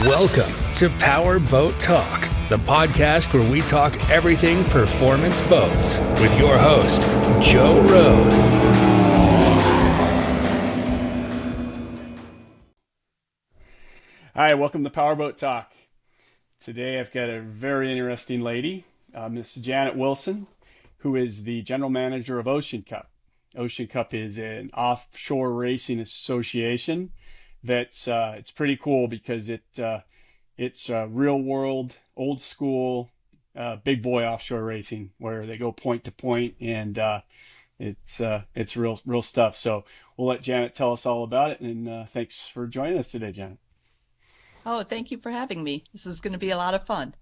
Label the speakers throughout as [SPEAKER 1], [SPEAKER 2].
[SPEAKER 1] Welcome to Power Boat Talk, the podcast where we talk everything performance boats with your host, Joe Road.
[SPEAKER 2] Hi, welcome to Power Boat Talk. Today I've got a very interesting lady, Miss Janet Wilson, who is the general manager of Ocean Cup. Ocean Cup is an offshore racing association that's it's pretty cool because it's real world, old school, big boy offshore racing where they go point to point, and it's real stuff. So we'll let Janet tell us all about it, and thanks for joining us today, Janet.
[SPEAKER 3] Oh, thank you for having me. This is going to be a lot of fun.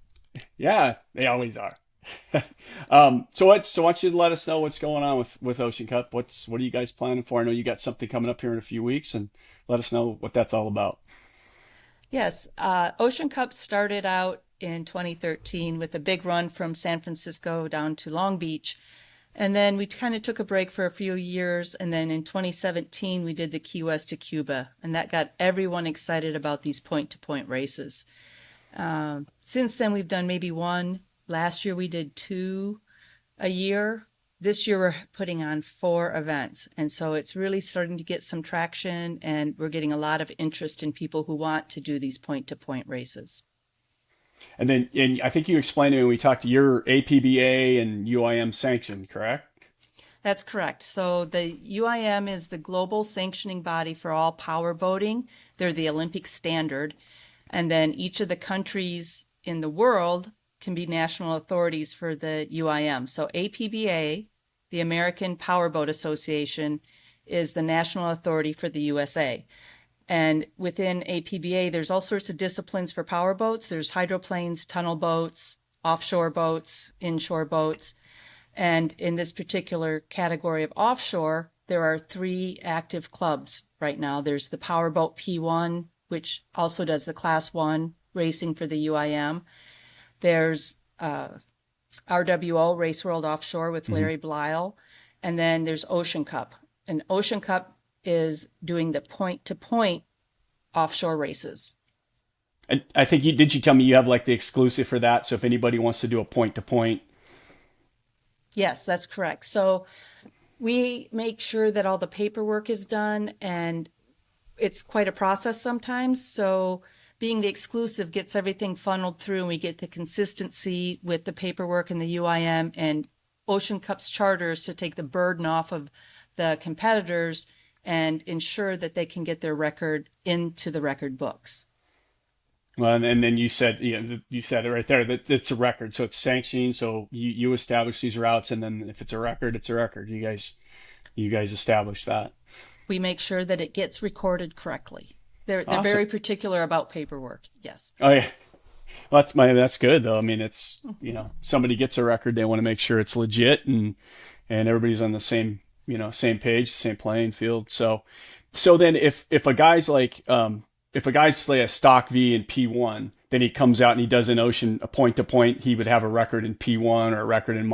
[SPEAKER 2] Yeah, they always are. So why don't you let us know what's going on with Ocean Cup? What are you guys planning for? I know you got something coming up here in a few weeks, and let us know what that's all about.
[SPEAKER 3] Yes, Ocean Cup started out in 2013 with a big run from San Francisco down to Long Beach. And then we kind of took a break for a few years. And then in 2017, we did the Key West to Cuba. And that got everyone excited about these point-to-point races. Since then, we've done maybe one. Last year, we did 2 a year. This year, we're putting on 4 events. And so it's really starting to get some traction. And we're getting a lot of interest in people who want to do these point-to-point races.
[SPEAKER 2] And I think you explained to me when we talked, your APBA and UIM sanctioned, correct?
[SPEAKER 3] That's correct. So the UIM is the global sanctioning body for all power boating. They're the Olympic standard. And then each of the countries in the world can be national authorities for the UIM. So APBA, the American Powerboat Association, is the national authority for the USA. And within APBA, there's all sorts of disciplines for power boats. There's hydroplanes, tunnel boats, offshore boats, inshore boats. And in this particular category of offshore, there are 3 active clubs right now. There's the Powerboat P1, which also does the Class 1 racing for the UIM. There's RWO, Race World Offshore with Larry Blyle. And then there's Ocean Cup. And Ocean Cup is doing the point-to-point offshore races.
[SPEAKER 2] And I think did you tell me you have like the exclusive for that? So if anybody wants to do a point-to-point.
[SPEAKER 3] Yes, that's correct. So we make sure that all the paperwork is done, and it's quite a process sometimes. So being the exclusive gets everything funneled through, and we get the consistency with the paperwork and the UIM and Ocean Cup's charters to take the burden off of the competitors and ensure that they can get their record into the record books.
[SPEAKER 2] Well, and then you said it right there that it's a record, so it's sanctioning. So you establish these routes, and then if it's a record, it's a record. You guys establish that.
[SPEAKER 3] We make sure that it gets recorded correctly. They're
[SPEAKER 2] Awesome.
[SPEAKER 3] very particular about paperwork. Yes.
[SPEAKER 2] Oh yeah. Well, that's good though. I mean, it's somebody gets a record, they want to make sure it's legit and everybody's on the same same page, same playing field. So then if a guy's like if a guy's say a stock V in P1, then he comes out and he does a point to point, he would have a record in P1 or a record in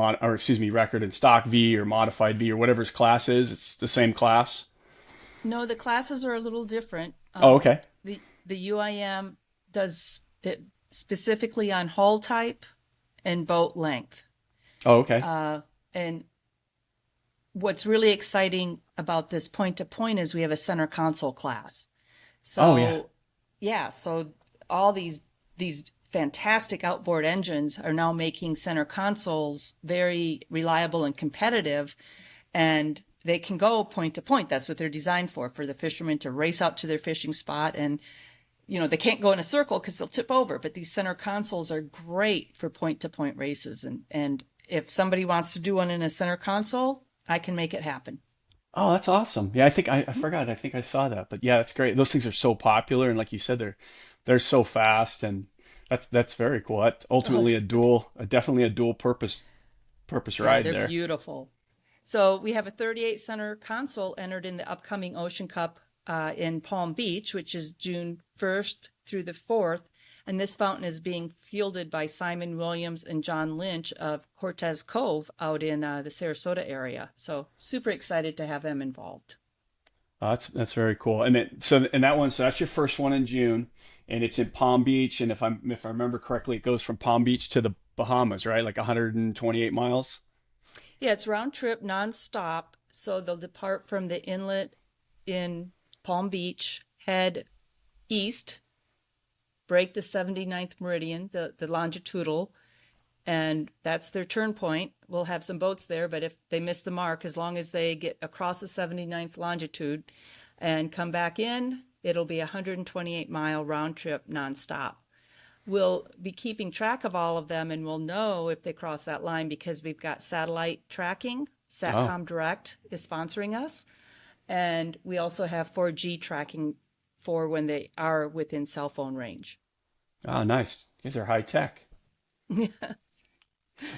[SPEAKER 2] record in stock V or modified V or whatever his class is. It's the same class.
[SPEAKER 3] No, the classes are a little different.
[SPEAKER 2] Okay.
[SPEAKER 3] The UIM does it specifically on hull type and boat length.
[SPEAKER 2] Oh, okay.
[SPEAKER 3] And what's really exciting about this point-to-point is we have a center console class. So, so all these fantastic outboard engines are now making center consoles very reliable and competitive, and they can go point-to-point. That's what they're designed for the fishermen to race out to their fishing spot. And, they can't go in a circle because they'll tip over, but these center consoles are great for point-to-point races. And if somebody wants to do one in a center console, I can make it happen.
[SPEAKER 2] Oh, that's awesome. Yeah, I think I forgot. I think I saw that. But yeah, that's great. Those things are so popular, and like you said, they're so fast, and that's very cool. That's ultimately definitely a dual purpose ride there.
[SPEAKER 3] They're beautiful. So we have a 38 center console entered in the upcoming Ocean Cup in Palm Beach, which is June 1st through the 4th. And this fountain is being fielded by Simon Williams and John Lynch of Cortez Cove out in the Sarasota area. So super excited to have them involved.
[SPEAKER 2] That's very cool. And so that's your first one in June. and it's in Palm Beach. And if I remember correctly, it goes from Palm Beach to the Bahamas, right? Like 128 miles.
[SPEAKER 3] Yeah, it's round trip, nonstop. So they'll depart from the inlet in Palm Beach, head east, break the 79th meridian, the longitudinal, and that's their turn point. We'll have some boats there, but if they miss the mark, as long as they get across the 79th longitude and come back in, it'll be a 128-mile round trip nonstop. We'll be keeping track of all of them, and we'll know if they cross that line because we've got satellite tracking. Satcom Direct is sponsoring us. And we also have 4G tracking for when they are within cell phone range.
[SPEAKER 2] Oh, nice. These are high tech.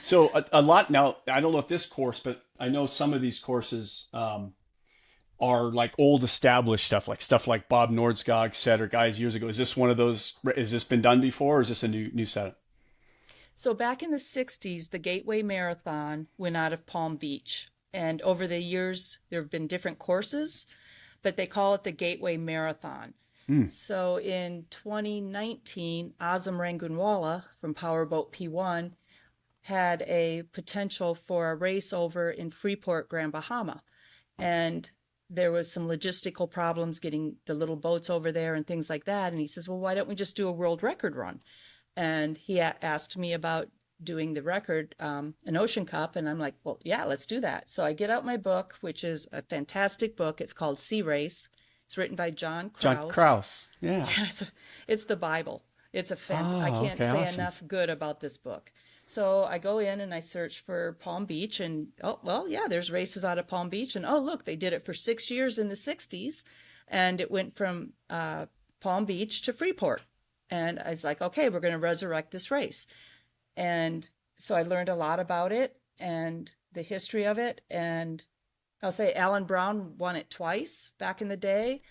[SPEAKER 2] So a lot now, I don't know if this course, but I know some of these courses are like old established stuff like Bob Nordskog said, or guys years ago. Is this one of those, has this been done before, or is this a new setup?
[SPEAKER 3] So back in the 60s, the Gateway Marathon went out of Palm Beach. And over the years, there have been different courses, but they call it the Gateway Marathon. So in 2019, Azam Rangunwala from Powerboat P1 had a potential for a race over in Freeport, Grand Bahama. And there was some logistical problems getting the little boats over there and things like that. And he says, well, why don't we just do a world record run? And he asked me about doing the record, an Ocean Cup. And I'm like, well, yeah, let's do that. So I get out my book, which is a fantastic book. It's called Sea Race. It's written by John Krause.
[SPEAKER 2] John Krause, yeah.
[SPEAKER 3] It's the Bible. It's I can't say
[SPEAKER 2] awesome.
[SPEAKER 3] enough good about this book. So I go in and I search for Palm Beach, and oh, well, yeah, there's races out of Palm Beach. And oh, look, they did it for 6 years in the 60s. And it went from Palm Beach to Freeport. And I was like, okay, we're going to resurrect this race. And so I learned a lot about it and the history of it. And I'll say Alan Brown won it twice back in the day.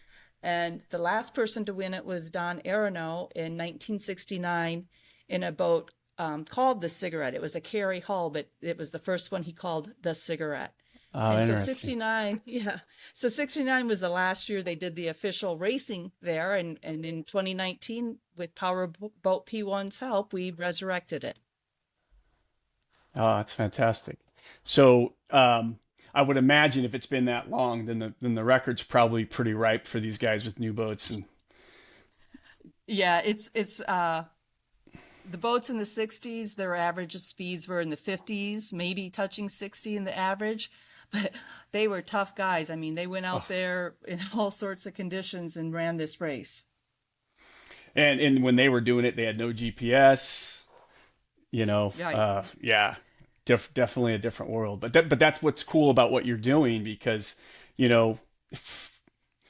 [SPEAKER 3] And the last person to win it was Don Aronow in 1969 in a boat called the Cigarette. It was a Carey hull, but it was the first one he called the Cigarette.
[SPEAKER 2] Oh,
[SPEAKER 3] and so
[SPEAKER 2] interesting.
[SPEAKER 3] 69, yeah. So 69 was the last year they did the official racing there. And in 2019, with Powerboat P1's help, we resurrected it.
[SPEAKER 2] Oh, that's fantastic. So I would imagine if it's been that long, then the record's probably pretty ripe for these guys with new boats. And
[SPEAKER 3] yeah, it's the boats in the 60s, their average of speeds were in the 50s, maybe touching 60 in the average. But they were tough guys. I mean, they went out there in all sorts of conditions and ran this race.
[SPEAKER 2] And when they were doing it, they had no GPS, definitely a different world. But that's what's cool about what you're doing, because,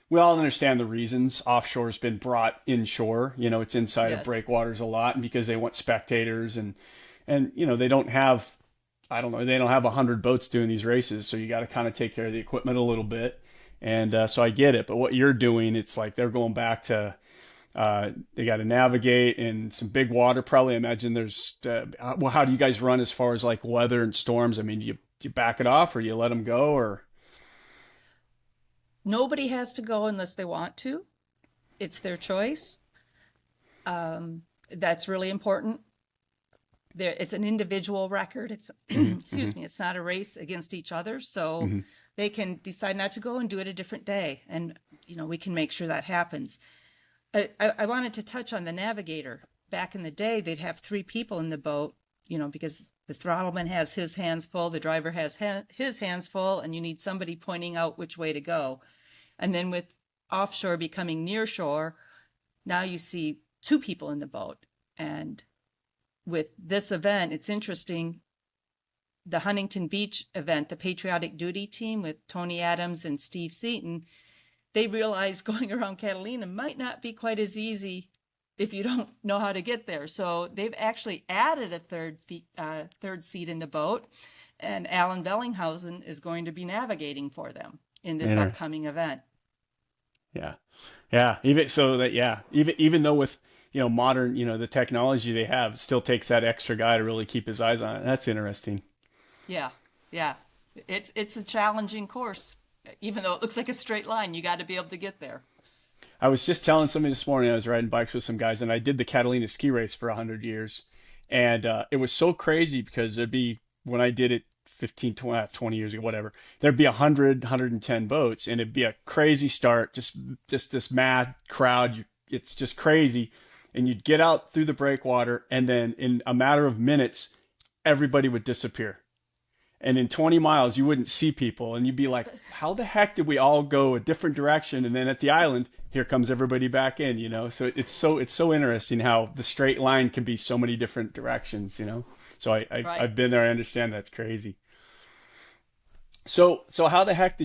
[SPEAKER 2] we all understand the reasons offshore's been brought inshore. It's inside of breakwaters a lot, and because they want spectators and they don't have, they don't have 100 boats doing these races. So you got to kind of take care of the equipment a little bit. And so I get it. But what you're doing, it's like they're going back to, they got to navigate in some big water. Probably, I imagine there's, how do you guys run as far as like weather and storms? I mean, do you back it off, or you let them go, or?
[SPEAKER 3] Nobody has to go unless they want to. It's their choice. That's really important. It's an individual record. It's excuse me. It's not a race against each other. So they can decide not to go and do it a different day, and we can make sure that happens. I wanted to touch on the navigator. Back in the day, they'd have 3 people in the boat, because the throttleman has his hands full, the driver has his hands full, and you need somebody pointing out which way to go. And then with offshore becoming near shore, now you see 2 people in the boat. And with this event, it's interesting. The Huntington Beach event, the Patriotic Duty Team with Tony Adams and Steve Seaton, they realized going around Catalina might not be quite as easy if you don't know how to get there. So they've actually added a third seat in the boat, and Alan Bellinghausen is going to be navigating for them in this upcoming event.
[SPEAKER 2] Yeah. Even though with, modern, the technology they have, it still takes that extra guy to really keep his eyes on it. That's interesting.
[SPEAKER 3] Yeah. It's a challenging course. Even though it looks like a straight line, you got to be able to get there.
[SPEAKER 2] I was just telling somebody this morning, I was riding bikes with some guys, and I did the Catalina ski race for 100 years. And it was so crazy because there'd be, when I did it 15, 20 years ago, whatever, there'd be 100, 110 boats, and it'd be a crazy start, just this mad crowd. It's just crazy. And you'd get out through the breakwater, and then in a matter of minutes, everybody would disappear. And in 20 miles, you wouldn't see people. And you'd be like, how the heck did we all go a different direction? And then at the island, here comes everybody back in, So it's so interesting how the straight line can be so many different directions. So
[SPEAKER 3] Right.
[SPEAKER 2] I've been there. I understand that's crazy. So how the heck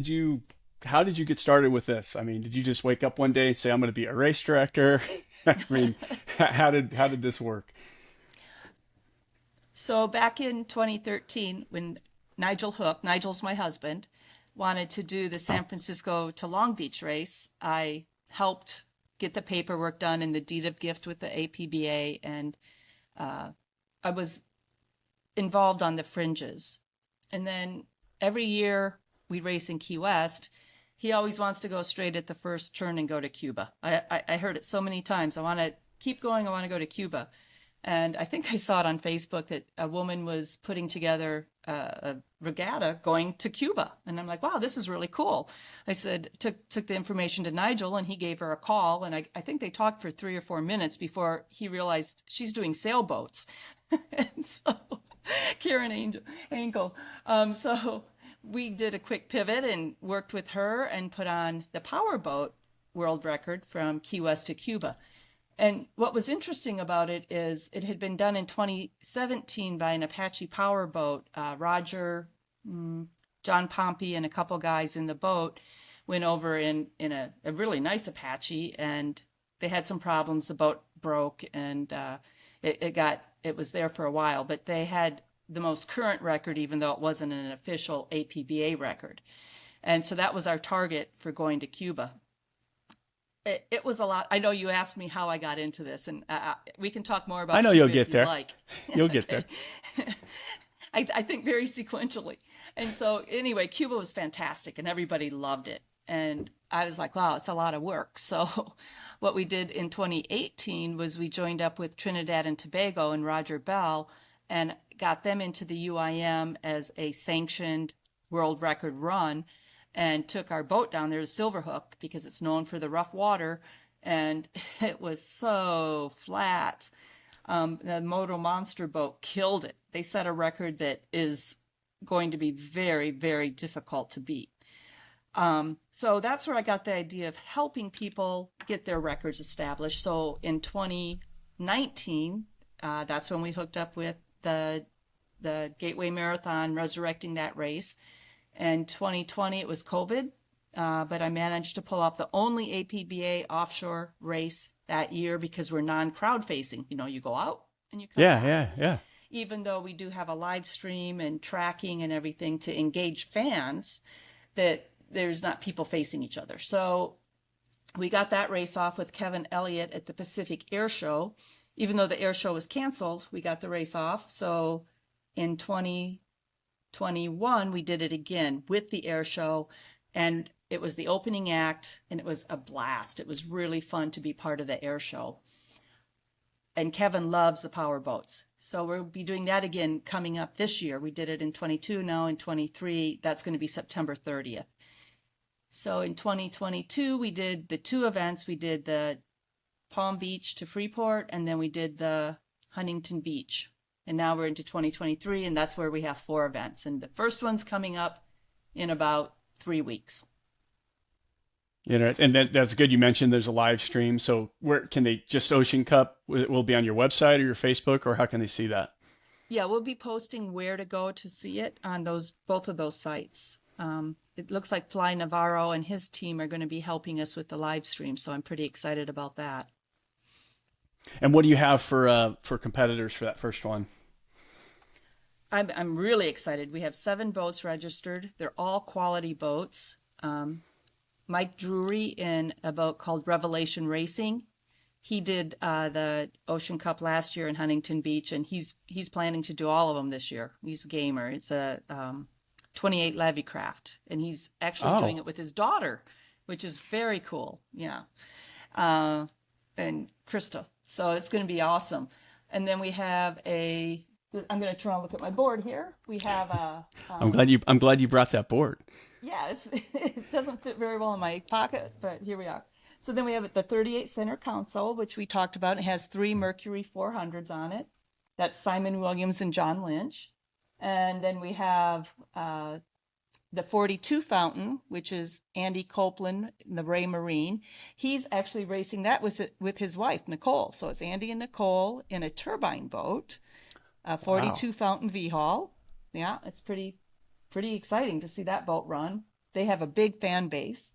[SPEAKER 2] how did you get started with this? I mean, did you just wake up one day and say, I'm going to be a race director? I mean, how did this work?
[SPEAKER 3] So back in 2013, when Nigel Hook, Nigel's my husband, wanted to do the San Francisco to Long Beach race, I helped get the paperwork done and the deed of gift with the APBA, and I was involved on the fringes. And then every year we race in Key West, he always wants to go straight at the first turn and go to Cuba. I heard it so many times. I want to keep going. I want to go to Cuba. And I think I saw it on Facebook that a woman was putting together a regatta going to Cuba. And I'm like, wow, this is really cool. I said, took the information to Nigel, and he gave her a call. And I think they talked for 3 or 4 minutes before he realized she's doing sailboats. And so Karen Angel. So we did a quick pivot and worked with her and put on the powerboat world record from Key West to Cuba. And what was interesting about it is it had been done in 2017 by an Apache powerboat. Roger, John Pompey, and a couple guys in the boat went over in a really nice Apache, and they had some problems. The boat broke, and it was there for a while. But they had the most current record, even though it wasn't an official APBA record. And so that was our target for going to Cuba. It was a lot. I know you asked me how I got into this, and we can talk more about.
[SPEAKER 2] I know
[SPEAKER 3] Cuba
[SPEAKER 2] you'll get there.
[SPEAKER 3] Like.
[SPEAKER 2] You'll get there.
[SPEAKER 3] I think very sequentially. And so anyway, Cuba was fantastic, and everybody loved it. And I was like, wow, it's a lot of work. So what we did in 2018 was we joined up with Trinidad and Tobago and Roger Bell and got them into the UIM as a sanctioned world record run, and took our boat down there to Silverhook because it's known for the rough water, and it was so flat. The Moto Monster boat killed it. They set a record that is going to be very, very difficult to beat. So that's where I got the idea of helping people get their records established. So in 2019, that's when we hooked up with the Gateway Marathon, resurrecting that race. And 2020, it was COVID, but I managed to pull off the only APBA offshore race that year because we're non-crowd facing. You go out and you come back.
[SPEAKER 2] Yeah.
[SPEAKER 3] Even though we do have a live stream and tracking and everything to engage fans, that there's not people facing each other. So we got that race off with Kevin Elliott at the Pacific Air Show. Even though the air show was canceled, we got the race off. So in 2021, we did it again with the air show, and it was the opening act, and it was a blast. It was really fun to be part of the air show. And Kevin loves the power boats. So we'll be doing that again coming up this year. We did it in 22, now in 23. That's going to be September 30th. So in 2022, we did the 2 events. We did the Palm Beach to Freeport, and then we did the Huntington Beach. And now we're into 2023, and that's where we have 4 events. And the first one's coming up in about 3 weeks.
[SPEAKER 2] And that's good. You mentioned there's a live stream. So where can they just Ocean Cup will be on your website or your Facebook, or how can they see that?
[SPEAKER 3] Yeah, we'll be posting where to go to see it on both of those sites. It looks like Fly Navarro and his team are going to be helping us with the live stream, so I'm pretty excited about that.
[SPEAKER 2] And what do you have for competitors for that first one?
[SPEAKER 3] I'm really excited. We have 7 boats registered. They're all quality boats. Mike Drury in a boat called Revelation Racing. He did the Ocean Cup last year in Huntington Beach, and he's planning to do all of them this year. He's a gamer. It's a 28 Levy craft, and he's actually doing it with his daughter. which is very cool. Yeah. And Krista. So it's going to be awesome. And then we have I'm going to try and look at my board here. We have
[SPEAKER 2] I'm glad you brought that board.
[SPEAKER 3] yeah, it doesn't fit very well in my pocket, but here we are. So then we have the 38 center console, which we talked about. It has 3 Mercury 400s on it. That's Simon Williams and John Lynch. And then we have the 42 fountain, which is Andy Copeland, the Ray Marine. He's actually racing that with his wife, Nicole. So it's Andy and Nicole in a turbine boat, a 42 fountain V-Haul. Yeah, it's pretty exciting to see that boat run. They have a big fan base.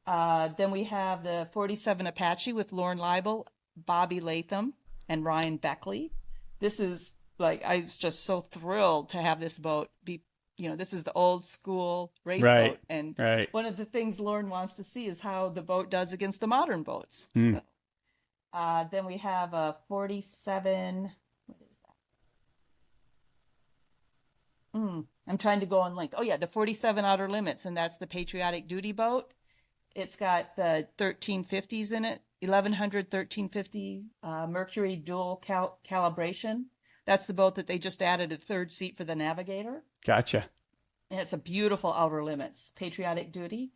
[SPEAKER 3] Then we have the 47 Apache with Lauren Leibel, Bobby Latham, and Ryan Beckley. This is I was just so thrilled to have this boat be, this is the old school race boat. And one of the things Lauren wants to see is how the boat does against the modern boats. So, then we have a 47, what is that? I'm trying to go on length. Oh yeah, the 47 Outer Limits, and that's the patriotic duty boat. It's got the 1350s in it, 1100 1350 Mercury dual calibration. That's the boat that they just added a 3rd seat for the navigator.
[SPEAKER 2] Gotcha.
[SPEAKER 3] And it's a beautiful Outer Limits, patriotic duty.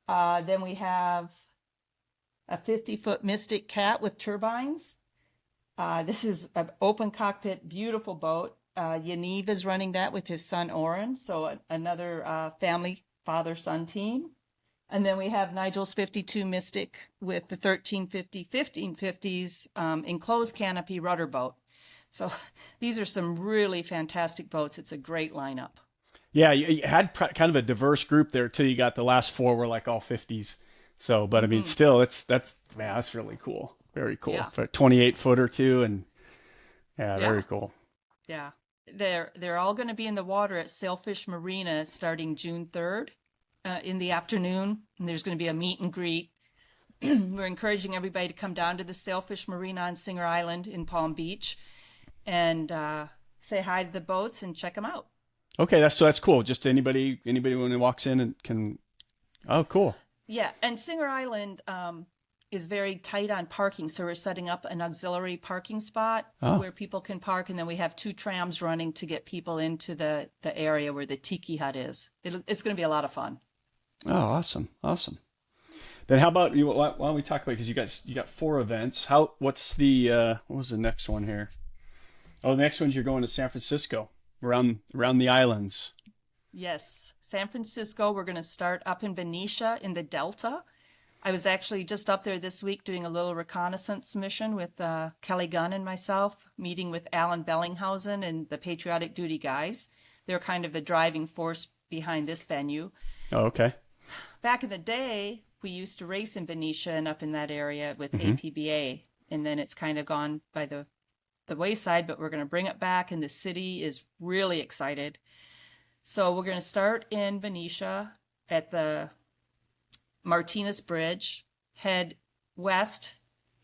[SPEAKER 3] Then we have a 50-foot Mystic Cat with turbines. This is an open cockpit, beautiful boat. Yaniv is running that with his son Oren, so another family father-son team. And then we have Nigel's 52 Mystic with the 1350 1550s enclosed canopy rudder boat. So these are some really fantastic boats. It's a great lineup.
[SPEAKER 2] Yeah, you had kind of a diverse group there till you got the last 4 were like all 50s. So, but I mean, still, that's really cool. Very cool.
[SPEAKER 3] Yeah.
[SPEAKER 2] For a 28 footer too, and very cool.
[SPEAKER 3] Yeah, they're all going to be in the water at Sailfish Marina starting June 3rd in the afternoon, and there's going to be a meet and greet. We're encouraging everybody to come down to the Sailfish Marina on Singer Island in Palm Beach and say hi to the boats and check them out.
[SPEAKER 2] Okay, that's cool. Just anybody when it walks in and can. Oh, cool.
[SPEAKER 3] Yeah, and Singer Island is very tight on parking, so we're setting up an auxiliary parking spot where people can park, and then we have 2 trams running to get people into the area where the Tiki Hut is. It's going to be a lot of fun.
[SPEAKER 2] Oh, awesome. Then how about you? Why don't we talk about, because you got 4 events. What's the what was the next one here? Oh, the next one's you're going to San Francisco, around the islands.
[SPEAKER 3] Yes, San Francisco. We're going to start up in Benicia in the Delta. I was actually just up there this week doing a little reconnaissance mission with Kelly Gunn and myself, meeting with Alan Bellinghausen and the Patriotic Duty guys. They're kind of the driving force behind this venue.
[SPEAKER 2] Oh, okay.
[SPEAKER 3] Back in the day, we used to race in Benicia and up in that area with APBA, and then it's kind of gone by the wayside, but we're going to bring it back, and the city is really excited. So we're going to start in Benicia at the Martinez Bridge, head west,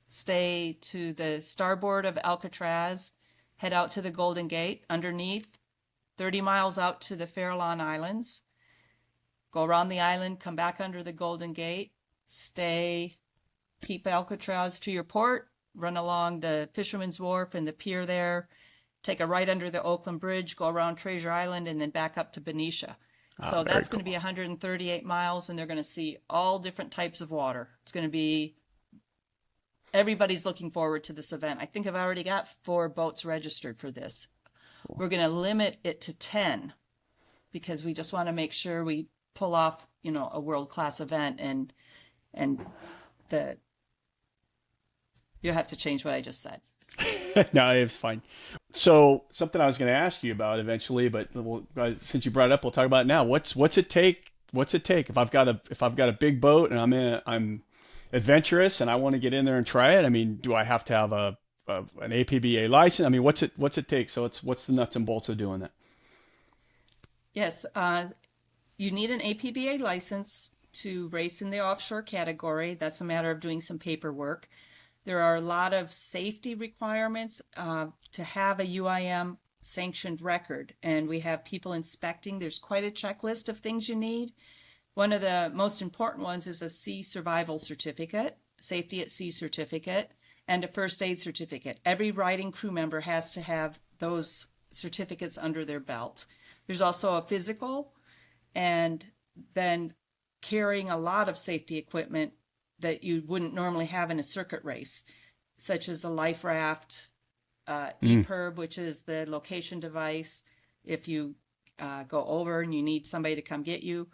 [SPEAKER 3] stay to the starboard of Alcatraz, head out to the Golden Gate underneath, 30 miles out to the Farallon Islands, go around the island, come back under the Golden Gate, stay, keep Alcatraz to your port, run along the Fisherman's Wharf and the pier there, take a right under the Oakland Bridge, go around Treasure Island, and then back up to Benicia. So that's going to be 138 miles, and they're going to see all different types of water. It's going to be, everybody's looking forward to this event. I think I've already got 4 boats registered for this. Cool. We're going to limit it to 10 because we just want to make sure we pull off, a world-class event, and you'll have to change what I just said.
[SPEAKER 2] No, it's fine. So something I was going to ask you about eventually, but since you brought it up, we'll talk about it now. What's it take? What's it take if I've got a big boat and I'm adventurous and I want to get in there and try it? I mean, do I have to have an APBA license? I mean, what's it take? So what's the nuts and bolts of doing that?
[SPEAKER 3] Yes, you need an APBA license to race in the offshore category. That's a matter of doing some paperwork. There are a lot of safety requirements to have a UIM sanctioned record, and we have people inspecting. There's quite a checklist of things you need, One of the most important ones is a sea survival certificate, safety at sea certificate, and a first aid certificate. Every riding crew member has to have those certificates under their belt. There's also a physical, and then carrying a lot of safety equipment that you wouldn't normally have in a circuit race, such as a life raft, EPIRB, which is the location device if you go over and you need somebody to come get you,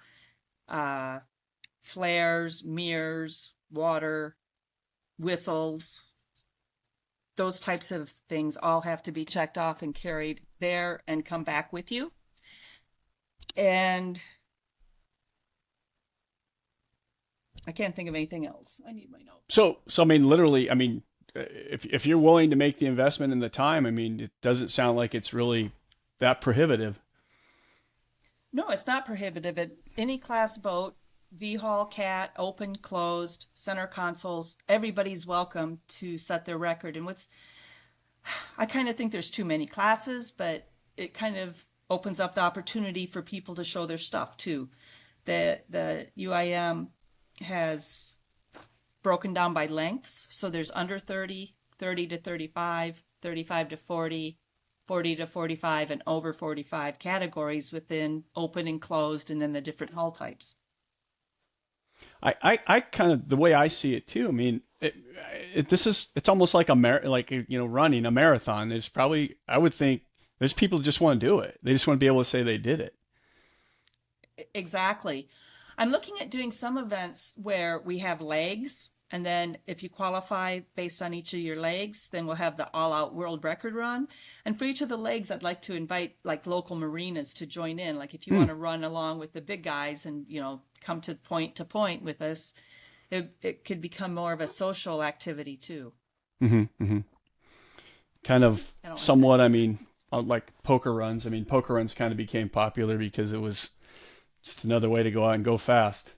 [SPEAKER 3] flares, mirrors, water, whistles, those types of things all have to be checked off and carried there and come back with you. And I can't think of anything else. I need my notes.
[SPEAKER 2] So I mean, literally, I mean, if you're willing to make the investment and the time, I mean, it doesn't sound like it's really that prohibitive.
[SPEAKER 3] No, it's not prohibitive. At any class boat, V-Haul, Cat, open, closed, center consoles, everybody's welcome to set their record. And I kind of think there's too many classes, but it kind of opens up the opportunity for people to show their stuff too. The UIM has broken down by lengths. So there's under 30, 30 to 35, 35 to 40, 40 to 45, and over 45 categories within open and closed, and then the different hull types.
[SPEAKER 2] I kind of, the way I see it too, I mean, it's almost like running a marathon. There's probably, I would think, there's people who just want to do it. They just want to be able to say they did it.
[SPEAKER 3] Exactly. I'm looking at doing some events where we have legs, and then if you qualify based on each of your legs, then we'll have the all-out world record run. And for each of the legs, I'd like to invite like local marinas to join in. Like if you want to run along with the big guys and, come to point with us, it could become more of a social activity too.
[SPEAKER 2] Mm-hmm, mm-hmm. Kind of somewhat, I mean, like poker runs. I mean, poker runs kind of became popular because it was just another way to go out and go fast.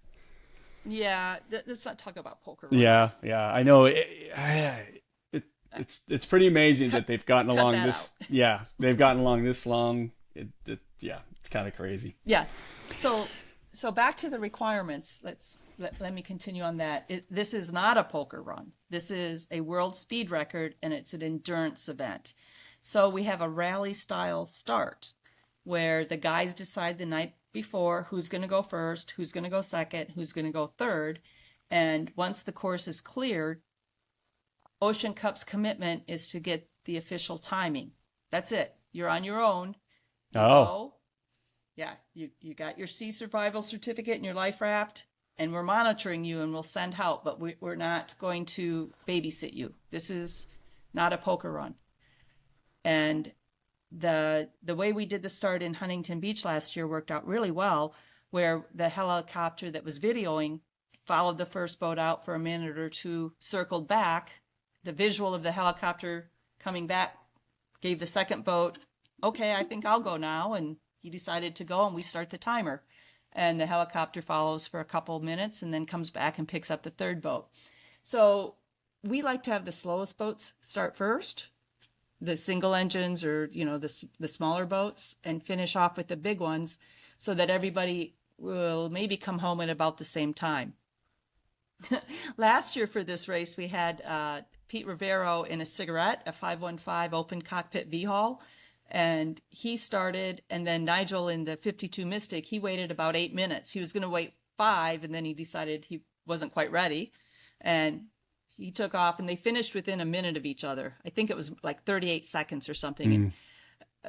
[SPEAKER 3] Yeah, let's not talk about poker runs.
[SPEAKER 2] Yeah, I know. It's pretty amazing that they've gotten along this. Out. Yeah, they've gotten along this long. It's kind of crazy.
[SPEAKER 3] Yeah. So back to the requirements. Let me continue on that. This is not a poker run. This is a world speed record, and it's an endurance event. So we have a rally style start where the guys decide the night before who's going to go first, who's going to go second, who's going to go third. And once the course is cleared, Ocean Cup's commitment is to get the official timing. That's it. You're on your own. Yeah, you got your sea survival certificate and your life raft, and we're monitoring you and we'll send help, but we're not going to babysit you. This is not a poker run. And the way we did the start in Huntington Beach last year worked out really well, where the helicopter that was videoing followed the first boat out for a minute or two, circled back. The visual of the helicopter coming back gave the second boat, okay, I think I'll go now. And he decided to go, and we start the timer. And the helicopter follows for a couple minutes and then comes back and picks up the third boat. So we like to have the slowest boats start first, the single engines or, the smaller boats, and finish off with the big ones so that everybody will maybe come home at about the same time. Last year for this race, we had Pete Rivero in a cigarette, a 515 open cockpit V-Haul, and he started, and then Nigel in the 52 Mystic, he waited about 8 minutes. He was going to wait 5, and then he decided he wasn't quite ready, and he took off, and they finished within a minute of each other. I think it was like 38 seconds or something. And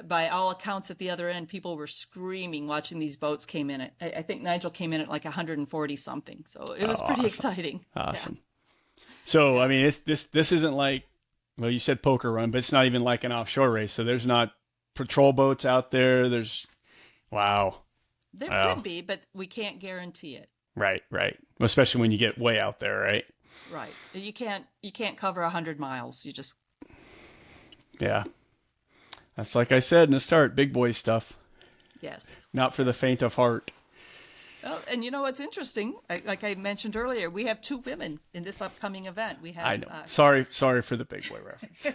[SPEAKER 3] by all accounts at the other end, people were screaming watching these boats came in. I think Nigel came in at like 140 something. So it was pretty
[SPEAKER 2] awesome.
[SPEAKER 3] Exciting.
[SPEAKER 2] Awesome. Yeah. So, I mean, this isn't like, well, you said poker run, but it's not even like an offshore race. So there's not patrol boats out there. Wow.
[SPEAKER 3] There could be, but we can't guarantee it.
[SPEAKER 2] Right. Especially when you get way out there, right?
[SPEAKER 3] Right. You can't cover 100 miles. You just.
[SPEAKER 2] Yeah. That's like I said in the start, big boy stuff.
[SPEAKER 3] Yes.
[SPEAKER 2] Not for the faint of heart.
[SPEAKER 3] Oh, and you know what's interesting? Like I mentioned earlier, we have 2 women in this upcoming event. We have.
[SPEAKER 2] I know. Sorry for the big boy reference.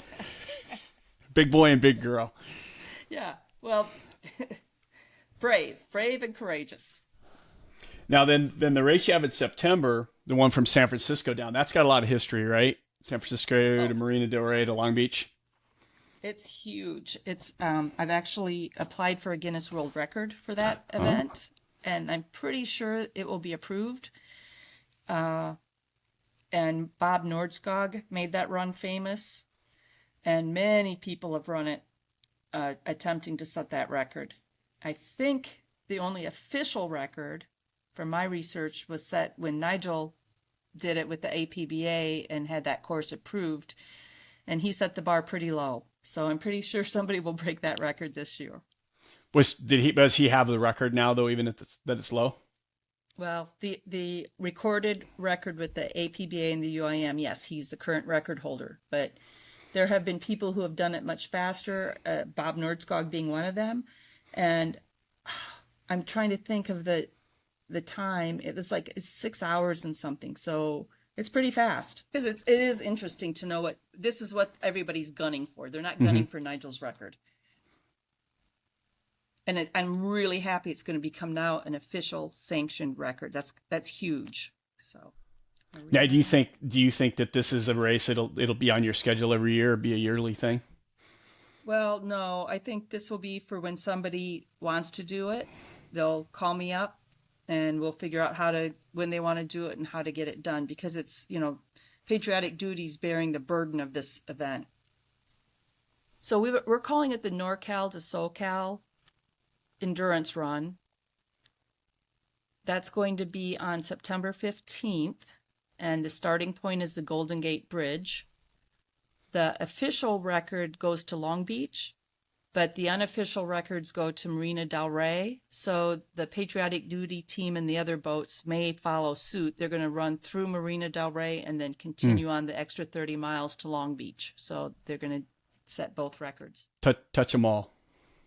[SPEAKER 2] Big boy and big girl.
[SPEAKER 3] Yeah. Well, brave and courageous.
[SPEAKER 2] Now, then the race you have in September, the one from San Francisco down, that's got a lot of history, right? San Francisco to Marina Del Rey to Long Beach.
[SPEAKER 3] It's huge. It's I've actually applied for a Guinness World Record for that event, and I'm pretty sure it will be approved. And Bob Nordskog made that run famous, and many people have run it, attempting to set that record. I think the only official record, from my research, was set when Nigel did it with the APBA and had that course approved, and he set the bar pretty low. So I'm pretty sure somebody will break that record this year.
[SPEAKER 2] Does he have the record now though, even that it's low?
[SPEAKER 3] Well, the recorded record with the APBA and the UIM, yes, he's the current record holder. But there have been people who have done it much faster, Bob Nordskog being one of them. And I'm trying to think of the time. It was like 6 hours and something. So it's pretty fast, because it is interesting to know this is what everybody's gunning for. They're not gunning for Nigel's record. And I'm really happy it's going to become now an official sanctioned record. That's huge. So
[SPEAKER 2] now, do you think that this is a race it'll be on your schedule every year, or be a yearly thing?
[SPEAKER 3] Well, no, I think this will be for when somebody wants to do it. They'll call me up, and we'll figure out when they want to do it and how to get it done, because it's, patriotic duty's bearing the burden of this event. So we're calling it the NorCal to SoCal Endurance Run. That's going to be on September 15th, and the starting point is the Golden Gate Bridge. The official record goes to Long Beach, but the unofficial records go to Marina Del Rey. So the patriotic duty team and the other boats may follow suit. They're going to run through Marina Del Rey and then continue on the extra 30 miles to Long Beach. So they're going to set both records.
[SPEAKER 2] Touch them all.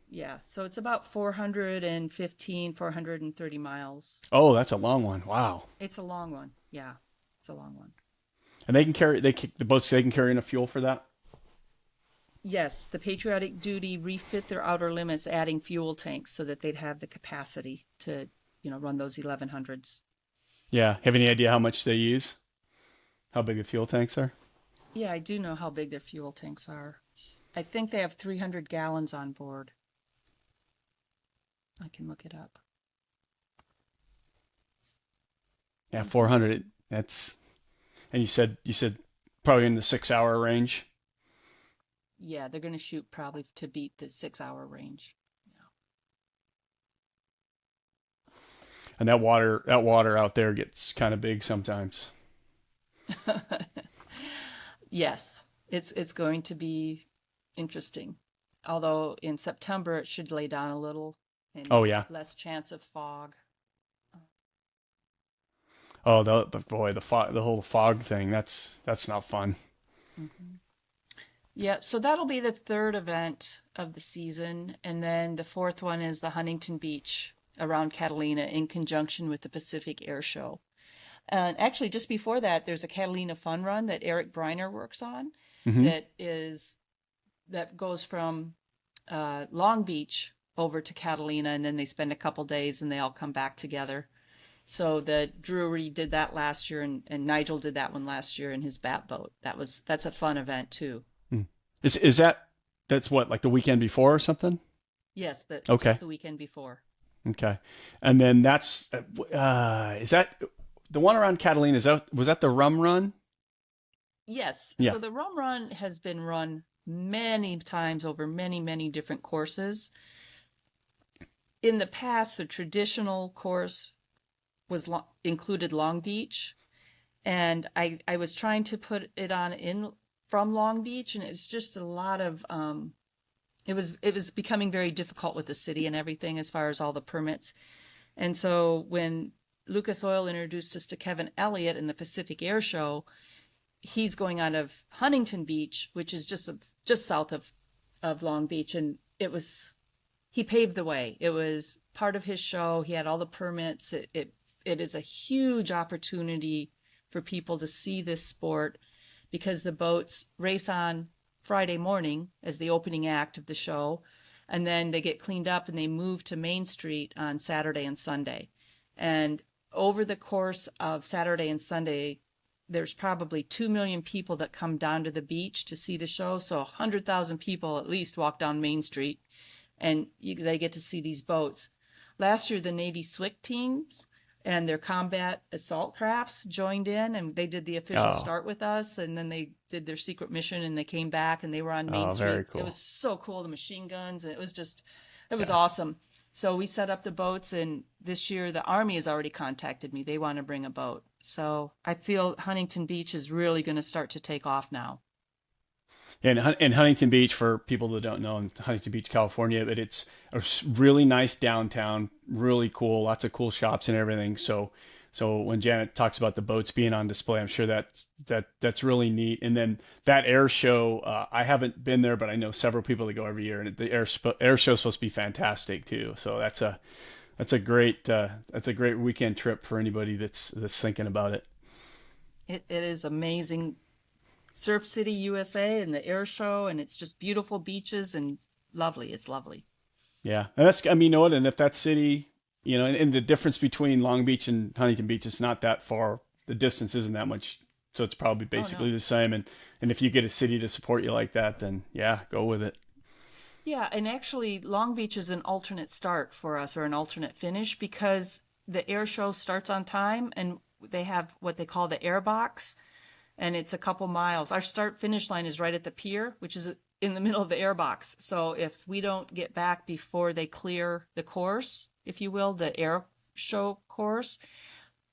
[SPEAKER 3] Yeah. So it's about 430 miles.
[SPEAKER 2] Oh, that's a long one. Wow.
[SPEAKER 3] It's a long one. Yeah. It's a long one.
[SPEAKER 2] And the boats can carry enough fuel for that?
[SPEAKER 3] Yes, the patriotic duty refit their outer limits, adding fuel tanks so that they'd have the capacity to, run those 1100s.
[SPEAKER 2] Yeah. Have any idea how much they use? How big the fuel tanks are?
[SPEAKER 3] Yeah, I do know how big their fuel tanks are. I think they have 300 gallons on board. I can look it up.
[SPEAKER 2] Yeah, 400. That's, and you said probably in the 6 hour range.
[SPEAKER 3] Yeah, they're going to shoot probably to beat the 6 hour range. Yeah.
[SPEAKER 2] And that water out there gets kind of big sometimes.
[SPEAKER 3] Yes, it's going to be interesting. Although in September it should lay down a little. And less chance of fog.
[SPEAKER 2] Oh, the fog, the whole fog thing. That's not fun.
[SPEAKER 3] Mm-hmm. Yeah, so that'll be the third event of the season, and then the fourth one is the Huntington Beach around Catalina in conjunction with the Pacific Air Show. And actually, just before that, there's a Catalina Fun Run that Eric Briner works on. That goes from Long Beach over to Catalina, and then they spend a couple days and they all come back together. So the Drury did that last year, and Nigel did that one last year in his bat boat. That's a fun event too.
[SPEAKER 2] That's what, like the weekend before or something?
[SPEAKER 3] Yes,
[SPEAKER 2] okay.
[SPEAKER 3] Just the weekend before.
[SPEAKER 2] Okay, and then that's is that the one around Catalina? Was that the Rum Run?
[SPEAKER 3] Yes.
[SPEAKER 2] Yeah.
[SPEAKER 3] So the Rum Run has been run many times over many different courses. In the past, the traditional course was included Long Beach, and I was trying to put it on from Long Beach, and it was just a lot of it was becoming very difficult with the city and everything as far as all the permits. And so when Lucas Oil introduced us to Kevin Elliott in the Pacific Air Show, he's going out of Huntington Beach, which is just south of Long Beach, and he paved the way. It was part of his show. He had all the permits. It is a huge opportunity for people to see this sport, because the boats race on Friday morning as the opening act of the show, and then they get cleaned up and they move to Main Street on Saturday and Sunday. And over the course of Saturday and Sunday, there's probably 2 million people that come down to the beach to see the show. So 100,000 people at least walk down Main Street, and they get to see these boats. Last year, the Navy SWCC teams and their combat assault crafts joined in, and they did the official start with us, and then they did their secret mission, and they came back, and they were on Main Street.
[SPEAKER 2] Very cool.
[SPEAKER 3] It was so cool, the machine guns, and it was awesome. So we set up the boats, and this year the Army has already contacted me. They want to bring a boat. So I feel Huntington Beach is really going to start to take off now.
[SPEAKER 2] And Huntington Beach, for people that don't know, in Huntington Beach, California, but it's a really nice downtown, really cool, lots of cool shops and everything. So when Janet talks about the boats being on display, I'm sure that's really neat. And then that air show, I haven't been there, but I know several people that go every year, and the air show is supposed to be fantastic too. So that's a great weekend trip for anybody that's thinking about it.
[SPEAKER 3] It is amazing. Surf City, USA, and the air show, and it's just beautiful beaches and lovely. It's lovely.
[SPEAKER 2] Yeah, and you know what? And if that city, and the difference between Long Beach and Huntington Beach is not that far. The distance isn't that much, so it's probably basically the same. And if you get a city to support you like that, then yeah, go with it.
[SPEAKER 3] Yeah, and actually, Long Beach is an alternate start for us, or an alternate finish, because the air show starts on time, and they have what they call the air box. And it's a couple miles. Our start finish line is right at the pier, which is in the middle of the air box. So if we don't get back before they clear the course, if you will, the air show course,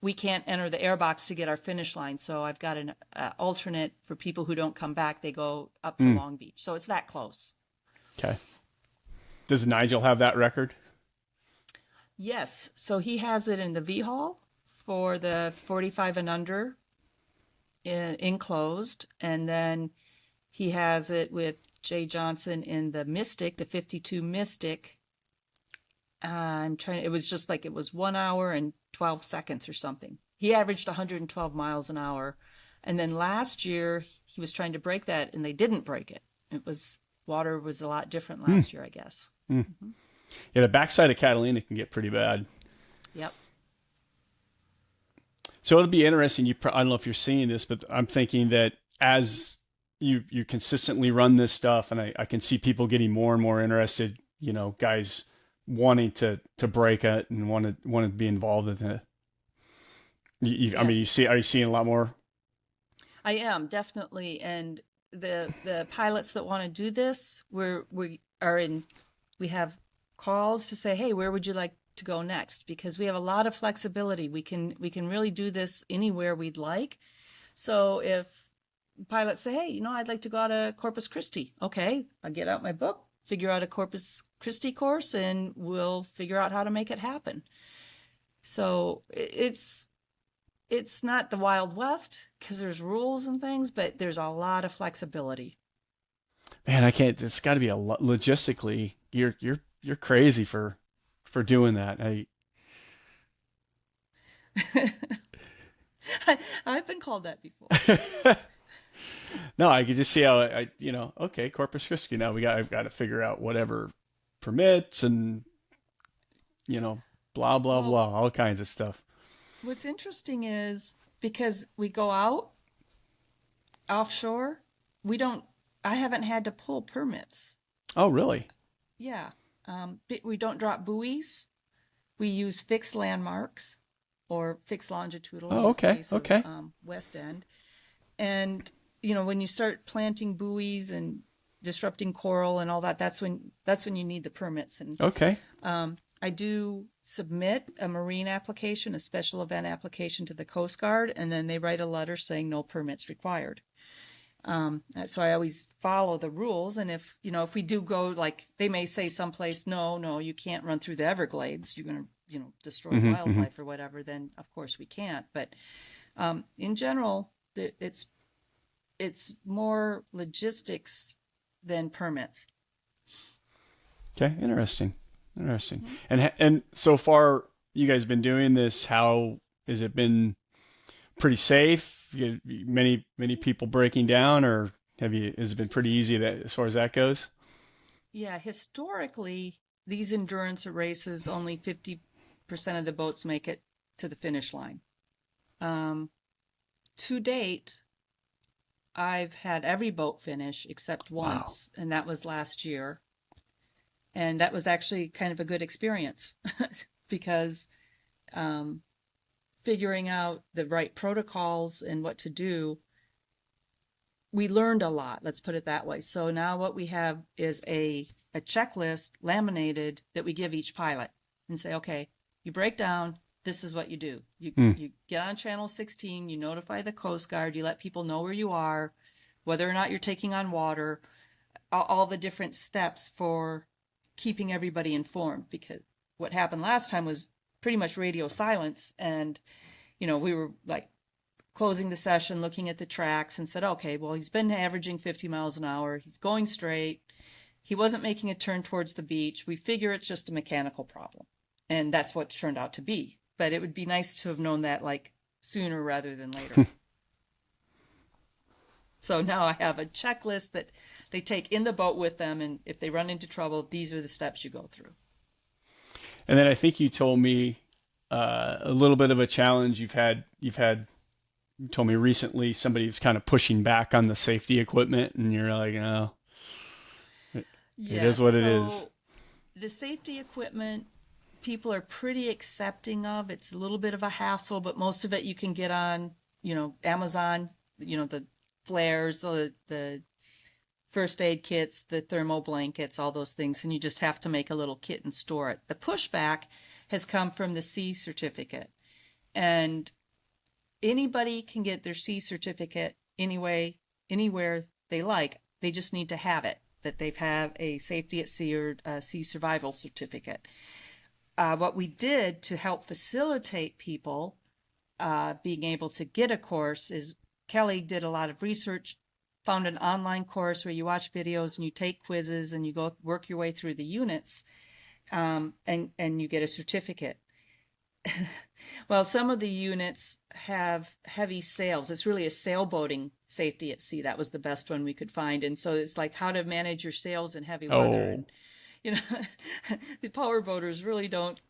[SPEAKER 3] we can't enter the air box to get our finish line. So I've got an alternate for people who don't come back. They go up to Long Beach. So it's that close.
[SPEAKER 2] Okay. Does Nigel have that record?
[SPEAKER 3] Yes. So he has it in the V Hall for the 45 and under. Enclosed, and then he has it with Jay Johnson in the Mystic, the 52 Mystic. It was just like, it was 1 hour and 12 seconds or something. He averaged 112 miles an hour. And then last year he was trying to break that, and they didn't break it. Water was a lot different last year, I guess. Mm-hmm.
[SPEAKER 2] Yeah, the backside of Catalina can get pretty bad.
[SPEAKER 3] Yep.
[SPEAKER 2] So it'll be interesting. I don't know if you're seeing this, but I'm thinking that as you consistently run this stuff, and I can see people getting more and more interested, guys wanting to break it and want to be involved in it.
[SPEAKER 3] Yes.
[SPEAKER 2] I mean, are you seeing a lot more?
[SPEAKER 3] I am, definitely. And the pilots that want to do this, we have calls to say, hey, where would you like to go next? Because we have a lot of flexibility. We can really do this anywhere we'd like. So if pilots say, hey, I'd like to go out of Corpus Christi. Okay, I'll get out my book, figure out a Corpus Christi course, and we'll figure out how to make it happen. So it's not the Wild West, because there's rules and things, but there's a lot of flexibility.
[SPEAKER 2] Man, I can't. It's got to be a lot logistically. You're crazy for doing that.
[SPEAKER 3] I've been called that before.
[SPEAKER 2] No, I could just see how okay, Corpus Christi. Now I've got to figure out whatever permits and blah blah blah, all kinds of stuff.
[SPEAKER 3] What's interesting is, because we go out offshore, I haven't had to pull permits.
[SPEAKER 2] Oh, really?
[SPEAKER 3] Yeah. We don't drop buoys. We use fixed landmarks or fixed longitudinal.
[SPEAKER 2] Oh, okay. Okay.
[SPEAKER 3] West End. And, when you start planting buoys and disrupting coral and all that, that's when you need the permits. And
[SPEAKER 2] okay.
[SPEAKER 3] I do submit a marine application, a special event application, to the Coast Guard, and then they write a letter saying no permits required. So I always follow the rules. And if we do go, like, they may say someplace, no, you can't run through the Everglades, you're going to, destroy wildlife or whatever, then of course we can't. But in general, it's more logistics than permits.
[SPEAKER 2] Okay. Interesting. And so far you guys been doing this, how has it been? Pretty safe? Many people breaking down, or has it been pretty easy as far as that goes?
[SPEAKER 3] Yeah, historically, these endurance races, only 50% of the boats make it to the finish line. To date, I've had every boat finish except once, and that was last year. And that was actually kind of a good experience because figuring out the right protocols and what to do, we learned a lot, let's put it that way. So now what we have is a checklist laminated that we give each pilot and say, okay, you break down, this is what you do. You get on channel 16, you notify the Coast Guard, you let people know where you are, whether or not you're taking on water, all the different steps for keeping everybody informed. Because what happened last time was pretty much radio silence. And, we were like closing the session, looking at the tracks and said, okay, well, he's been averaging 50 miles an hour. He's going straight. He wasn't making a turn towards the beach. We figure it's just a mechanical problem. And that's what it turned out to be. But it would be nice to have known that like sooner rather than later. So now I have a checklist that they take in the boat with them. And if they run into trouble, these are the steps you go through.
[SPEAKER 2] And then I think you told me a little bit of a challenge you've had. You told me recently somebody was kind of pushing back on the safety equipment, and you're like, oh, it is what it is.
[SPEAKER 3] The safety equipment, people are pretty accepting of. It's a little bit of a hassle, but most of it you can get on, Amazon, the flares, the first aid kits, the thermal blankets, all those things, and you just have to make a little kit and store it. The pushback has come from the C certificate, and anybody can get their C certificate anywhere they like. They just need to have it, that they've had a safety at sea or a sea survival certificate. What we did to help facilitate people being able to get a course is Kelly did a lot of research, found an online course where you watch videos and you take quizzes and you go work your way through the units, and you get a certificate. Well, some of the units have heavy sails. It's really a sailboating safety at sea. That was the best one we could find. And so it's like how to manage your sails in heavy weather. And, the power boaters really don't,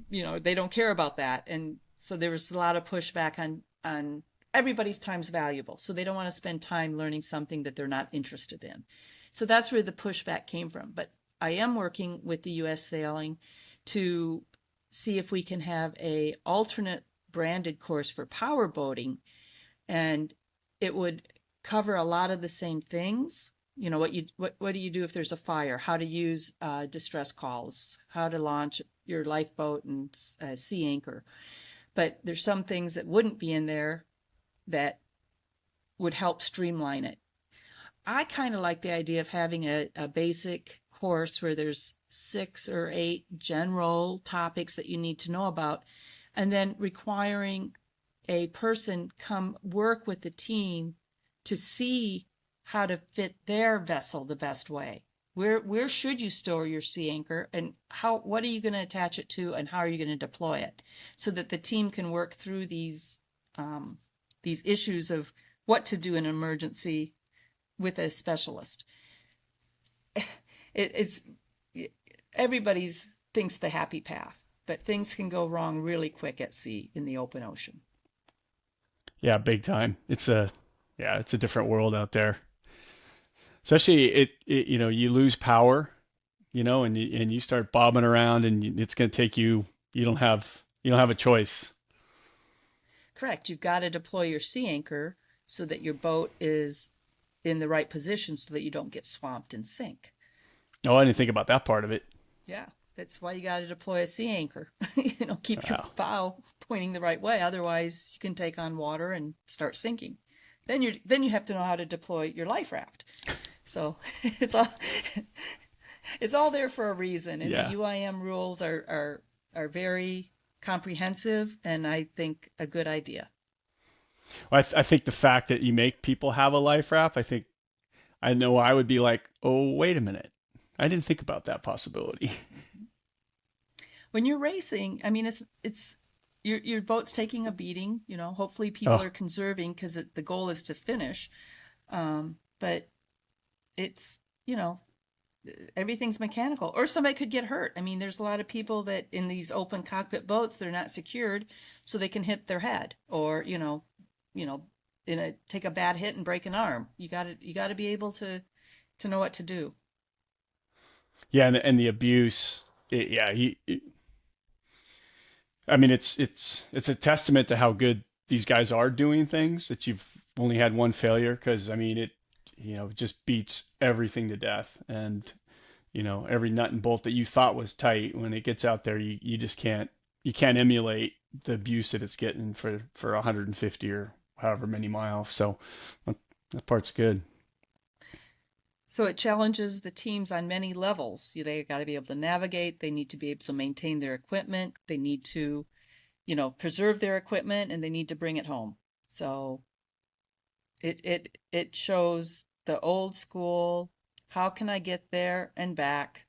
[SPEAKER 3] they don't care about that. And so there was a lot of pushback on everybody's time's valuable. So they don't want to spend time learning something that they're not interested in. So that's where the pushback came from. But I am working with the U.S. Sailing to see if we can have a alternate branded course for power boating, and it would cover a lot of the same things. What do you do if there's a fire? How to use distress calls? How to launch your lifeboat and sea anchor? But there's some things that wouldn't be in there that would help streamline it. I kind of like the idea of having a basic course where there's 6 or 8 general topics that you need to know about, and then requiring a person come work with the team to see how to fit their vessel the best way. Where should you store your sea anchor, and what are you going to attach it to, and how are you going to deploy it, so that the team can work through these issues of what to do in an emergency with a specialist. It's everybody thinks the happy path, but things can go wrong really quick at sea in the open ocean.
[SPEAKER 2] Yeah, big time. It's a different world out there. Especially you lose power, and you start bobbing around, and it's going to take you. You don't have a choice.
[SPEAKER 3] Correct. You've got to deploy your sea anchor so that your boat is in the right position so that you don't get swamped and sink.
[SPEAKER 2] Oh, I didn't think about that part of it.
[SPEAKER 3] Yeah, that's why you got to deploy a sea anchor. Keep your bow pointing the right way. Otherwise, you can take on water and start sinking. Then you have to know how to deploy your life raft. So it's all there for a reason. And the UIM rules are very comprehensive, and I think a good idea.
[SPEAKER 2] Well, I think the fact that you make people have a life raft, I know I would be like, oh, wait a minute. I didn't think about that possibility.
[SPEAKER 3] When you're racing, I mean, it's your boat's taking a beating. Hopefully people are conserving because the goal is to finish. But it's everything's mechanical, or somebody could get hurt. I mean, there's a lot of people that in these open cockpit boats, they're not secured, so they can hit their head, or take a bad hit and break an arm. You got to be able to know what to do.
[SPEAKER 2] Yeah, and the abuse. I mean, it's a testament to how good these guys are doing things that you've only had one failure, because I mean it just beats everything to death, and every nut and bolt that you thought was tight, when it gets out there, you just can't emulate the abuse that it's getting for 150 or however many miles. So that part's good.
[SPEAKER 3] So it challenges the teams on many levels. They got to be able to navigate. They need to be able to maintain their equipment. They need to, preserve their equipment, and they need to bring it home. So it shows the old school, how can I get there and back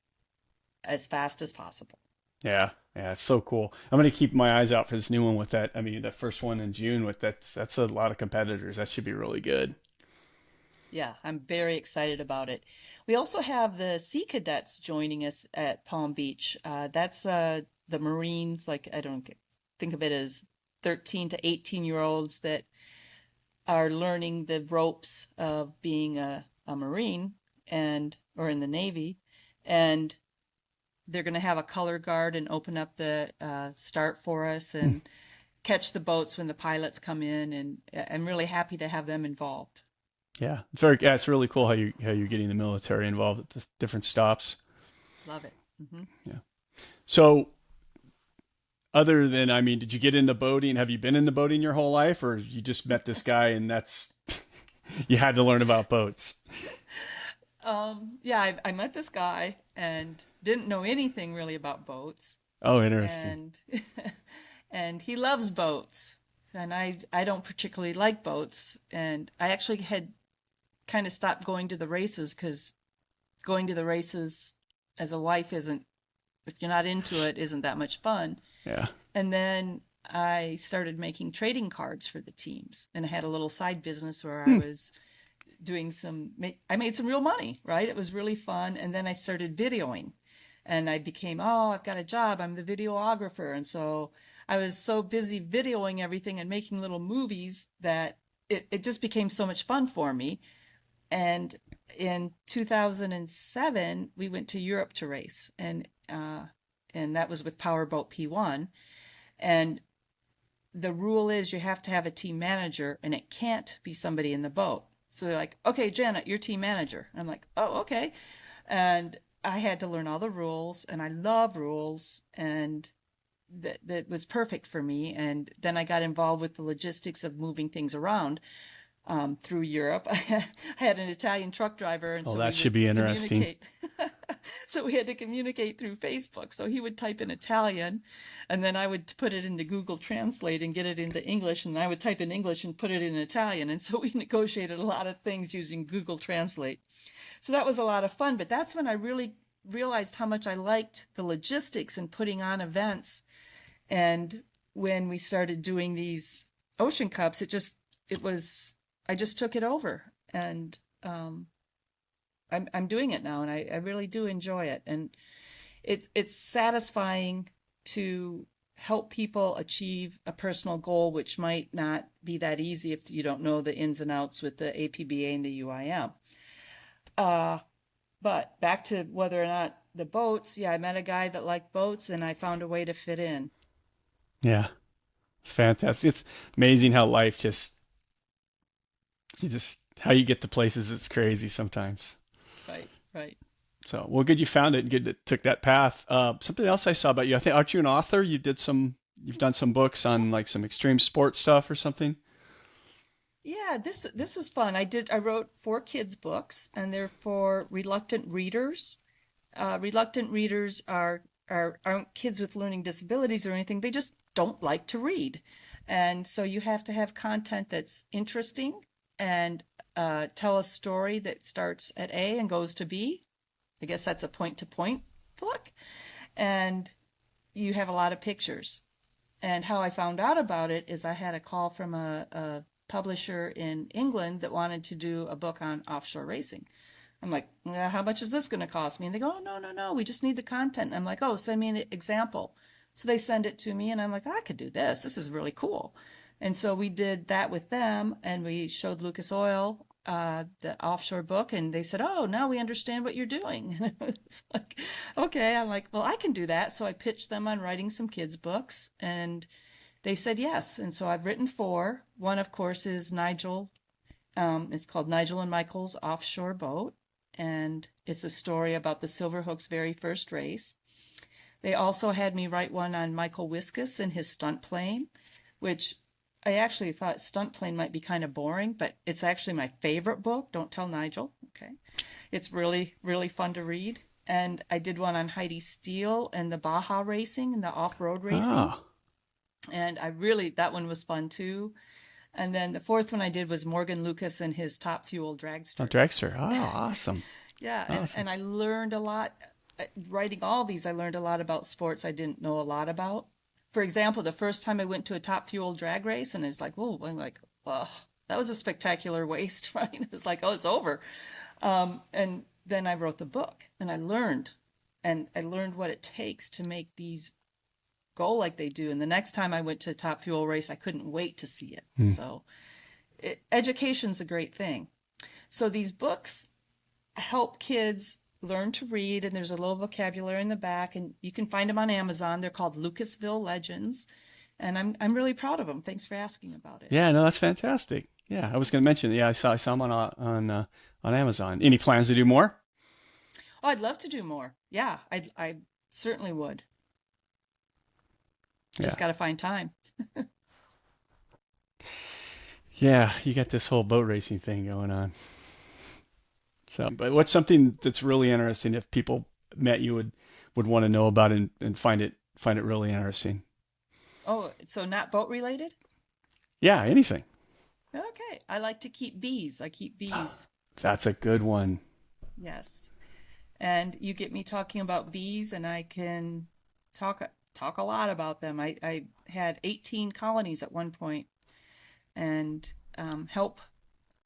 [SPEAKER 3] as fast as possible?
[SPEAKER 2] Yeah, it's so cool. I'm gonna keep my eyes out for this new one with that. I mean, the first one in June with that's a lot of competitors. That should be really good.
[SPEAKER 3] Yeah, I'm very excited about it. We also have the Sea Cadets joining us at Palm Beach. That's the Marines, like I don't think of it as 13 to 18-year-olds that are learning the ropes of being a Marine or in the Navy, and they're going to have a color guard and open up the start for us and catch the boats when the pilots come in, and I'm really happy to have them involved.
[SPEAKER 2] Yeah, it's really cool how you're getting the military involved at the different stops.
[SPEAKER 3] Love it. Mm-hmm.
[SPEAKER 2] Yeah. So, other than, I mean, did you get into boating? Have you been into boating your whole life, or you just met this guy and that's you had to learn about boats?
[SPEAKER 3] Yeah, I met this guy and didn't know anything really about boats.
[SPEAKER 2] Oh, interesting.
[SPEAKER 3] And he loves boats, and I don't particularly like boats, and I actually had kind of stopped going to the races, because going to the races as a wife isn't, if you're not into it, isn't that much fun.
[SPEAKER 2] Yeah.
[SPEAKER 3] And then I started making trading cards for the teams, and I had a little side business where I was doing I made some real money, right? It was really fun. And then I started videoing, and I became, I've got a job. I'm the videographer. And so I was so busy videoing everything and making little movies that it just became so much fun for me. And in 2007, we went to Europe to race, and that was with Powerboat P1. And the rule is you have to have a team manager, and it can't be somebody in the boat. So they're like, okay, Janet, you're team manager. And I'm like, oh, okay. And I had to learn all the rules, and I love rules, and that was perfect for me. And then I got involved with the logistics of moving things around through Europe. I had an Italian truck driver, and
[SPEAKER 2] so that should be interesting.
[SPEAKER 3] So we had to communicate through Facebook. So he would type in Italian, and then I would put it into Google Translate and get it into English, and I would type in English and put it in Italian. And so we negotiated a lot of things using Google Translate. So that was a lot of fun. But that's when I really realized how much I liked the logistics and putting on events. And when we started doing these Ocean Cups, I just took it over, and I'm doing it now, and I really do enjoy it. And it's satisfying to help people achieve a personal goal, which might not be that easy if you don't know the ins and outs with the APBA and the UIM. But back to whether or not the boats, I met a guy that liked boats, and I found a way to fit in.
[SPEAKER 2] Yeah, it's fantastic. It's amazing how life how you get to places. It's crazy sometimes.
[SPEAKER 3] Right.
[SPEAKER 2] So, well, good you found it. Good that took that path. Something else I saw about you. I think, aren't you an author? You've done some books on like some extreme sports stuff or something.
[SPEAKER 3] Yeah, this is fun. I wrote 4 kids books, and they're for reluctant readers. Reluctant readers aren't kids with learning disabilities or anything. They just don't like to read. And so you have to have content that's interesting and tell a story that starts at A and goes to B. I guess that's a point-to-point book. And you have a lot of pictures. And how I found out about it is I had a call from a publisher in England that wanted to do a book on offshore racing. I'm like, how much is this going to cost me? And they go, oh, no, we just need the content. And I'm like, oh, send me an example. So they send it to me, and I'm like, I could do this. This is really cool. And so we did that with them, and we showed Lucas Oil the offshore book, and they said, oh, now we understand what you're doing. And it's like, okay. I'm like, well, I can do that. So I pitched them on writing some kids' books, and they said yes. And so I've written 4. One, of course, is Nigel. It's called Nigel and Michael's Offshore Boat, and it's a story about the Silverhook's very first race. They also had me write one on Michael Wiskus and his stunt plane, which I actually thought stunt plane might be kind of boring, but it's actually my favorite book. Don't tell Nigel. Okay. It's really, really fun to read. And I did one on Heidi Steele and the Baja racing and the off-road racing.
[SPEAKER 2] Ah.
[SPEAKER 3] And that one was fun too. And then the 4th one I did was Morgan Lucas and his Top Fuel dragster.
[SPEAKER 2] Oh, dragster. Oh, awesome.
[SPEAKER 3] Yeah.
[SPEAKER 2] Awesome.
[SPEAKER 3] And I learned a lot. Writing all these, I learned a lot about sports I didn't know a lot about. For example, the first time I went to a Top Fuel drag race, and it's like, whoa, I'm like, well, that was a spectacular waste, right? It was like, oh, it's over. And then I wrote the book, and I learned what it takes to make these go like they do. And the next time I went to a Top Fuel race, I couldn't wait to see it. So education's a great thing. So these books help kids learn to read, and there's a little vocabulary in the back, and you can find them on Amazon. They're called Lucasville Legends, and I'm really proud of them. Thanks for asking about it.
[SPEAKER 2] Yeah, no, that's fantastic. Yeah, I was going to mention. Yeah, I saw them on Amazon. Any plans to do more?
[SPEAKER 3] Oh, I'd love to do more. Yeah, I certainly would. Just got to find time.
[SPEAKER 2] Yeah, you got this whole boat racing thing going on. So, but what's something that's really interesting if people met you would want to know about and find it really interesting?
[SPEAKER 3] Oh, so not boat related?
[SPEAKER 2] Yeah, anything.
[SPEAKER 3] Okay. I like to keep bees. I keep bees.
[SPEAKER 2] That's a good one.
[SPEAKER 3] Yes. And you get me talking about bees, and I can talk a lot about them. I had 18 colonies at one point, and help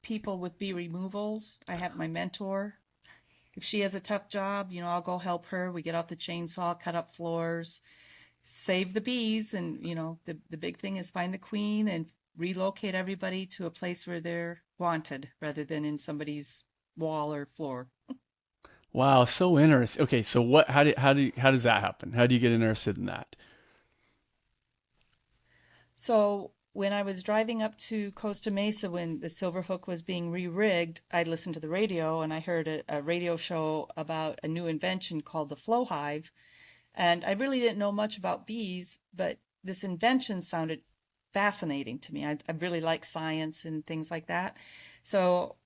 [SPEAKER 3] people with bee removals. I have my mentor. If she has a tough job, I'll go help her. We get out the chainsaw, cut up floors, save the bees. And, the big thing is find the queen and relocate everybody to a place where they're wanted rather than in somebody's wall or floor.
[SPEAKER 2] Wow, so interesting. Okay, so how does that happen? How do you get interested in that?
[SPEAKER 3] So when I was driving up to Costa Mesa when the Silverhook was being re-rigged, I listened to the radio, and I heard a radio show about a new invention called the flow hive. And I really didn't know much about bees, but this invention sounded fascinating to me. I really like science and things like that. So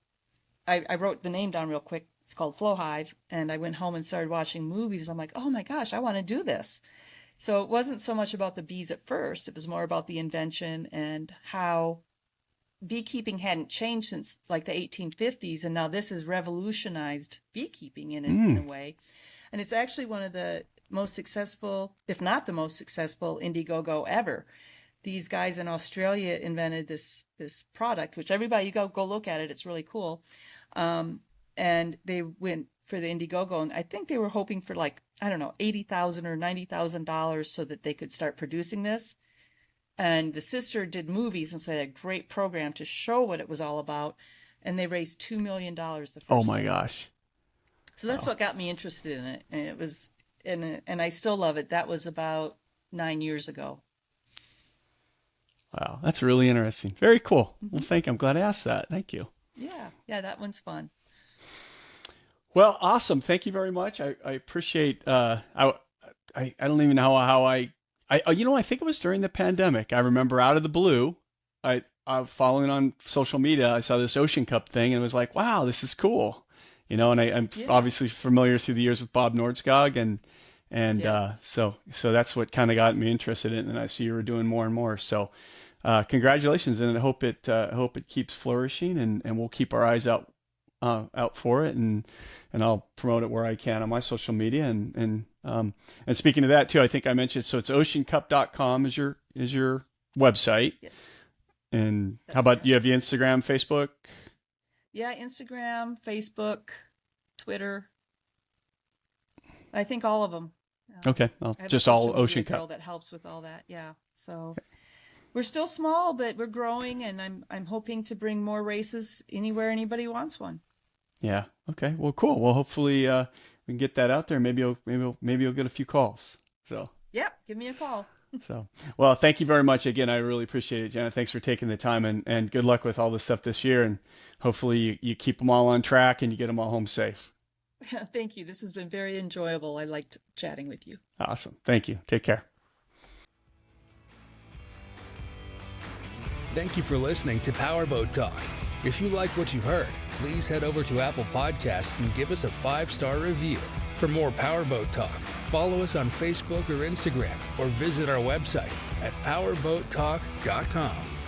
[SPEAKER 3] I wrote the name down real quick. It's called Flow Hive. And I went home and started watching movies. I'm like, oh my gosh, I want to do this. So it wasn't so much about the bees at first. It was more about the invention and how beekeeping hadn't changed since like the 1850s. And now this has revolutionized beekeeping in a way. And it's actually one of the most successful, if not the most successful, Indiegogo ever. These guys in Australia invented this product, which everybody, you go look at it. It's really cool. And they went for the Indiegogo, and I think they were hoping for $80,000 or $90,000 so that they could start producing this. And the sister did movies, and so they had a great program to show what it was all about. And they raised $2 million the first
[SPEAKER 2] Oh my
[SPEAKER 3] time.
[SPEAKER 2] gosh!
[SPEAKER 3] So that's what got me interested in it, and it was, and I still love it. That was about 9 years ago.
[SPEAKER 2] Wow, that's really interesting. Very cool. Well, I'm glad I asked that. Thank you.
[SPEAKER 3] Yeah, that one's fun.
[SPEAKER 2] Well, awesome. Thank you very much. I appreciate. I don't even know how I think it was during the pandemic. I remember out of the blue, I following on social media, I saw this Ocean Cup thing, and it was like, wow, this is cool. And I'm obviously familiar through the years with Bob Nordskog, and
[SPEAKER 3] Yes.
[SPEAKER 2] so that's what kind of got me interested in it. And I see you were doing more and more. So congratulations, and I hope it keeps flourishing, and we'll keep our eyes out for it, and I'll promote it where I can on my social media. And speaking of that too, I think I mentioned, so it's oceancup.com is your website.
[SPEAKER 3] Yes.
[SPEAKER 2] And
[SPEAKER 3] That's
[SPEAKER 2] how about
[SPEAKER 3] correct.
[SPEAKER 2] you have your Instagram, Facebook?
[SPEAKER 3] Yeah, Instagram, Facebook, Twitter. I think all of them.
[SPEAKER 2] Okay, well,
[SPEAKER 3] I have
[SPEAKER 2] just
[SPEAKER 3] a
[SPEAKER 2] all
[SPEAKER 3] social
[SPEAKER 2] Ocean
[SPEAKER 3] media girl
[SPEAKER 2] Cup.
[SPEAKER 3] that helps with all that. Yeah. So we're still small, but we're growing, and I'm hoping to bring more races anywhere anybody wants one.
[SPEAKER 2] Yeah. Okay. Well, cool. Well, hopefully we can get that out there. Maybe you'll get a few calls. So.
[SPEAKER 3] Yeah, give me a call.
[SPEAKER 2] Well, thank you very much again. I really appreciate it, Jenna. Thanks for taking the time, and good luck with all this stuff this year. And hopefully you keep them all on track and you get them all home safe.
[SPEAKER 3] Thank you. This has been very enjoyable. I liked chatting with you.
[SPEAKER 2] Awesome. Thank you. Take care.
[SPEAKER 1] Thank you for listening to Powerboat Talk. If you like what you've heard, please head over to Apple Podcasts and give us a 5-star review. For more Powerboat Talk, follow us on Facebook or Instagram, or visit our website at powerboattalk.com.